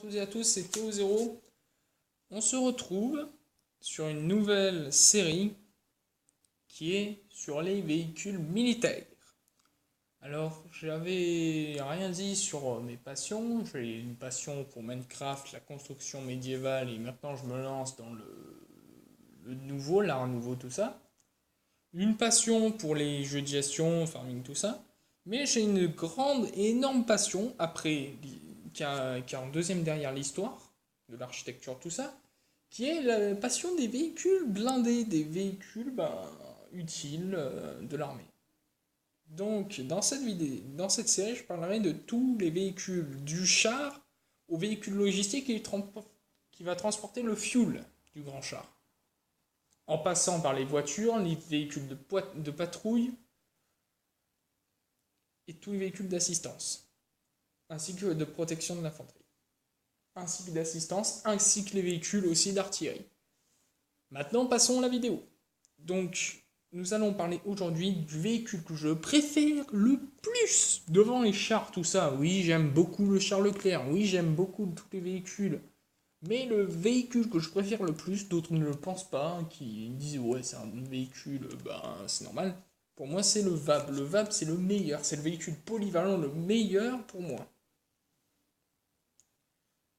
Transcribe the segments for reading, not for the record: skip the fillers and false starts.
toutes et à tous, c'est Théo0. On se retrouve sur une nouvelle série qui est sur les véhicules militaires. Alors, j'avais rien dit sur mes passions. J'ai une passion pour Minecraft, la construction médiévale, et maintenant je me lance dans le nouveau, l'art nouveau, tout ça. Une passion pour les jeux de gestion, farming, tout ça. Mais j'ai une grande et énorme passion, après, qui est en deuxième derrière l'histoire, de l'architecture, tout ça, qui est la passion des véhicules blindés, des véhicules utiles de l'armée. Donc, dans cette série, je parlerai de tous les véhicules, du char au véhicule logistique qui va transporter le fuel du grand char. En passant par les voitures, les véhicules de patrouille et tous les véhicules d'assistance, ainsi que de protection de l'infanterie, ainsi que d'assistance, ainsi que les véhicules aussi d'artillerie. Maintenant, passons à la vidéo. Donc, nous allons parler aujourd'hui du véhicule que je préfère le plus devant les chars, tout ça. Oui, j'aime beaucoup le char Leclerc, oui, j'aime beaucoup tous les véhicules. Mais le véhicule que je préfère le plus, d'autres ne le pensent pas, qui disent ouais c'est un véhicule, c'est normal. Pour moi c'est le VAB. Le VAB c'est le meilleur, c'est le véhicule polyvalent le meilleur pour moi.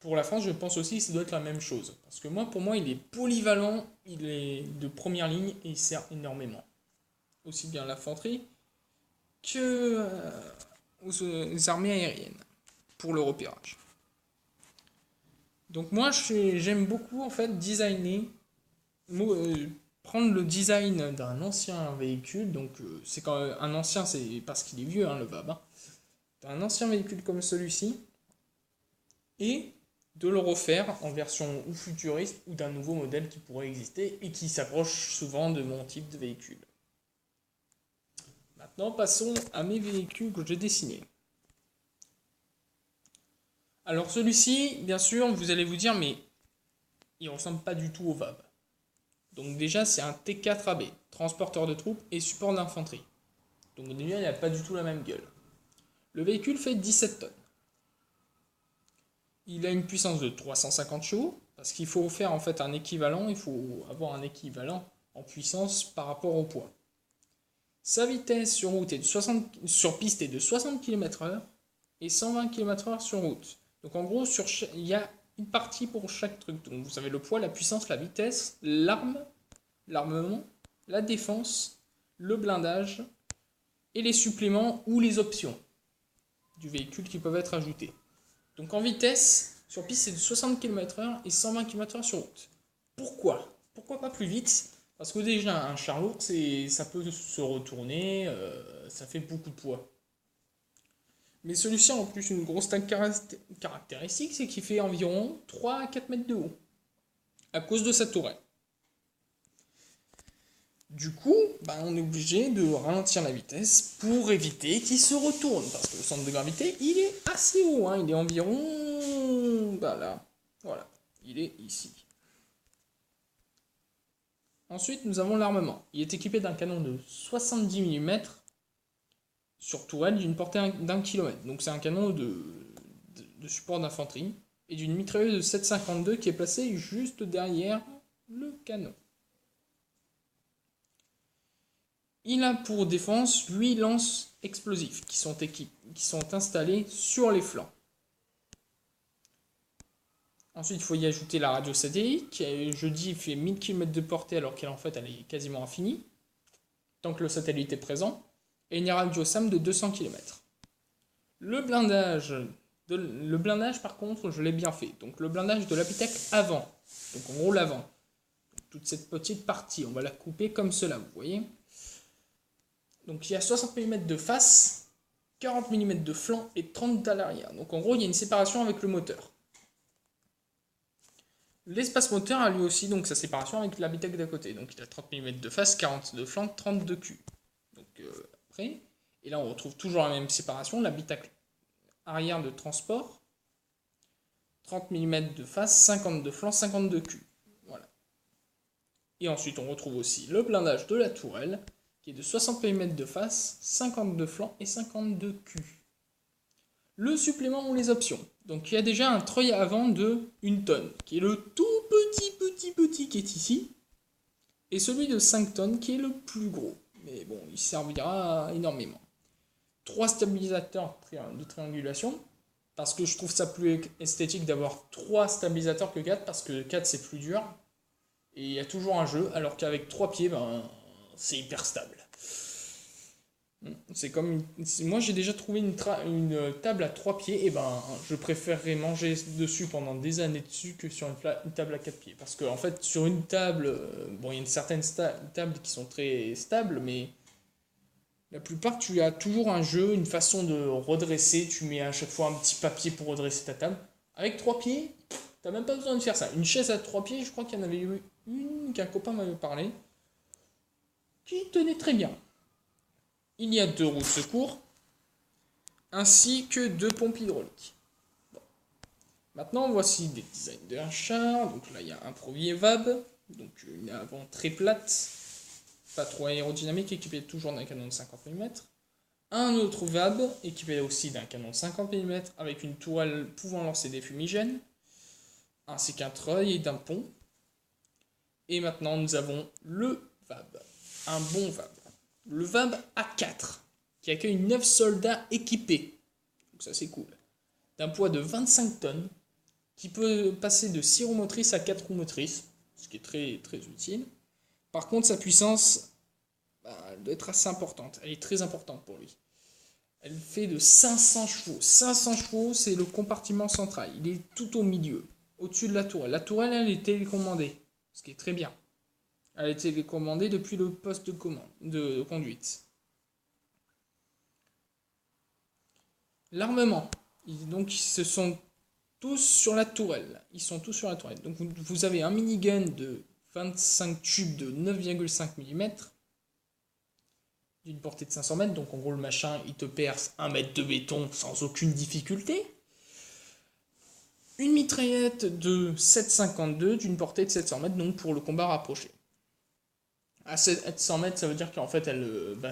Pour la France je pense aussi que ça doit être la même chose. Parce que moi pour moi il est polyvalent, il est de première ligne et il sert énormément. Aussi bien à l'infanterie que aux armées aériennes pour le repérage. Donc moi j'aime beaucoup en fait designer, prendre le design d'un ancien véhicule, donc c'est quand un ancien c'est parce qu'il est vieux le VAB, d'un ancien véhicule comme celui-ci, et de le refaire en version ou futuriste ou d'un nouveau modèle qui pourrait exister et qui s'approche souvent de mon type de véhicule. Maintenant passons à mes véhicules que j'ai dessinés. Alors celui-ci, bien sûr, vous allez vous dire, mais il ressemble pas du tout au VAB. Donc déjà, c'est un T4AB, transporteur de troupes et support d'infanterie. Donc déjà, il n'a pas du tout la même gueule. Le véhicule fait 17 tonnes. Il a une puissance de 350 chevaux, parce qu'il faut faire en fait un équivalent, il faut avoir un équivalent en puissance par rapport au poids. Sa vitesse sur route sur piste est de 60 km/h et 120 km/h sur route. Donc en gros, il y a une partie pour chaque truc. Donc vous avez le poids, la puissance, la vitesse, l'armement, la défense, le blindage et les suppléments ou les options du véhicule qui peuvent être ajoutés. Donc en vitesse, sur piste c'est de 60 km/h et 120 km/h sur route. Pourquoi pas plus vite? Parce que déjà un char lourd, ça peut se retourner, ça fait beaucoup de poids. Mais celui-ci a en plus une grosse caractéristique, c'est qu'il fait environ 3 à 4 mètres de haut, à cause de sa tourelle. Du coup, on est obligé de ralentir la vitesse pour éviter qu'il se retourne, parce que le centre de gravité, il est assez haut, il est environ là, voilà, il est ici. Ensuite, nous avons l'armement. Il est équipé d'un canon de 70 mm sur tourelle d'une portée d'1 km. Donc c'est un canon de support d'infanterie et d'une mitrailleuse de 7,52 qui est placée juste derrière le canon. Il a pour défense 8 lances explosifs qui sont installés sur les flancs. Ensuite, il faut y ajouter la radio satellite qui, je dis, fait 1000 km de portée alors qu'elle en fait elle est quasiment infinie, tant que le satellite est présent, et une radio SAM de 200 km. Le blindage par contre, je l'ai bien fait. Donc le blindage de l'habitacle avant, donc en gros l'avant, toute cette petite partie, on va la couper comme cela, vous voyez. Donc il y a 60 mm de face, 40 mm de flanc et 30 à l'arrière. Donc en gros, il y a une séparation avec le moteur. L'espace moteur a lui aussi donc sa séparation avec l'habitacle d'à côté. Donc il a 30 mm de face, 40 de flanc, 30 de cul. Donc après, et là on retrouve toujours la même séparation, l'habitacle arrière de transport, 30 mm de face, 50 de flanc, 50 de cul. Voilà. Et ensuite on retrouve aussi le blindage de la tourelle, qui est de 60 mm de face, 50 de flanc et 50 de cul. le supplément ou les options. Donc il y a déjà un treuil avant de 1 tonne, qui est le tout petit qui est ici, et celui de 5 tonnes qui est le plus gros. Mais bon, il servira énormément. 3 stabilisateurs de triangulation, parce que je trouve ça plus esthétique d'avoir 3 stabilisateurs que 4, parce que 4 c'est plus dur, et il y a toujours un jeu, alors qu'avec 3 pieds, c'est hyper stable. C'est comme moi j'ai déjà trouvé une table à 3 pieds, et je préférerais manger dessus pendant des années dessus que sur une table à 4 pieds. Parce qu'en fait sur une table, il y a certaines tables qui sont très stables, mais la plupart tu as toujours un jeu, une façon de redresser, tu mets à chaque fois un petit papier pour redresser ta table. Avec 3 pieds, t'as même pas besoin de faire ça. Une chaise à 3 pieds, je crois qu'il y en avait eu une qu'un copain m'avait parlé, qui tenait très bien. Il y a 2 roues de secours, ainsi que 2 pompes hydrauliques. Bon. Maintenant, voici des designs de char. Donc là, il y a un premier VAB, donc une avant très plate, pas trop aérodynamique, équipé toujours d'un canon de 50 mm. Un autre VAB, équipé aussi d'un canon de 50 mm, avec une tourelle pouvant lancer des fumigènes, ainsi qu'un treuil et d'un pont. Et maintenant, nous avons le VAB, un bon VAB. Le VAB A4, qui accueille 9 soldats équipés. Donc ça c'est cool. D'un poids de 25 tonnes, qui peut passer de 6 roues motrices à 4 roues motrices, ce qui est très, très utile. Par contre, sa puissance, elle doit être assez importante. Elle est très importante pour lui. Elle fait de 500 chevaux. 500 chevaux, c'est le compartiment central. Il est tout au milieu, au-dessus de la tourelle. La tourelle, elle est télécommandée, ce qui est très bien. Elle a été télécommandée depuis le poste de conduite. L'armement. Donc, ce sont tous sur la tourelle. Ils sont tous sur la tourelle. Donc, vous avez un minigun de 25 tubes de 9,5 mm d'une portée de 500 mètres. Donc, en gros, le machin, il te perce 1 mètre de béton sans aucune difficulté. Une mitraillette de 7,52 d'une portée de 700 mètres, donc pour le combat rapproché. À 700 mètres, ça veut dire qu'en fait,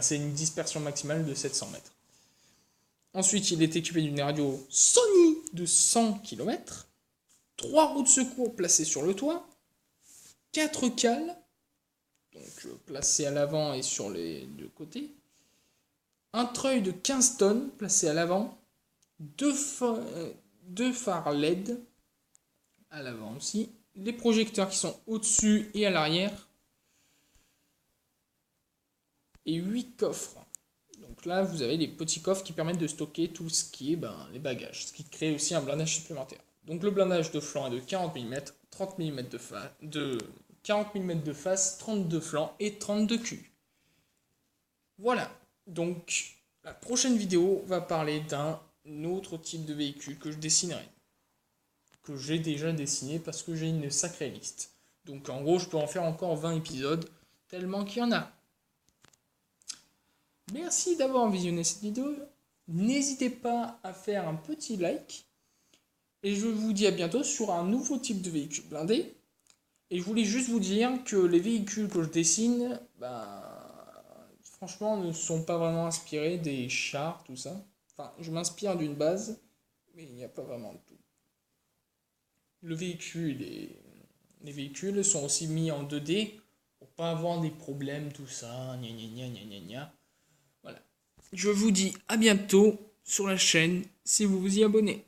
c'est une dispersion maximale de 700 mètres. Ensuite, il est équipé d'une radio Sony de 100 km, 3 roues de secours placées sur le toit, 4 cales, donc placées à l'avant et sur les deux côtés, un treuil de 15 tonnes placé à l'avant, 2 phares LED à l'avant aussi, les projecteurs qui sont au-dessus et à l'arrière, et 8 coffres. Donc là, vous avez les petits coffres qui permettent de stocker tout ce qui est les bagages, ce qui crée aussi un blindage supplémentaire. Donc le blindage de flanc est de 40 mm, 30 mm de 40 mm de face, 30 de flanc et 30 de cul. Voilà, donc la prochaine vidéo va parler d'un autre type de véhicule que je dessinerai, que j'ai déjà dessiné parce que j'ai une sacrée liste. Donc en gros, je peux en faire encore 20 épisodes, tellement qu'il y en a. Merci d'avoir visionné cette vidéo. N'hésitez pas à faire un petit like. Et je vous dis à bientôt sur un nouveau type de véhicule blindé. Et je voulais juste vous dire que les véhicules que je dessine, franchement, ne sont pas vraiment inspirés des chars, tout ça. Enfin, je m'inspire d'une base, mais il n'y a pas vraiment de tout. Les véhicules sont aussi mis en 2D pour pas avoir des problèmes, tout ça, gna gna gna gna gna. Voilà. Je vous dis à bientôt sur la chaîne si vous vous y abonnez.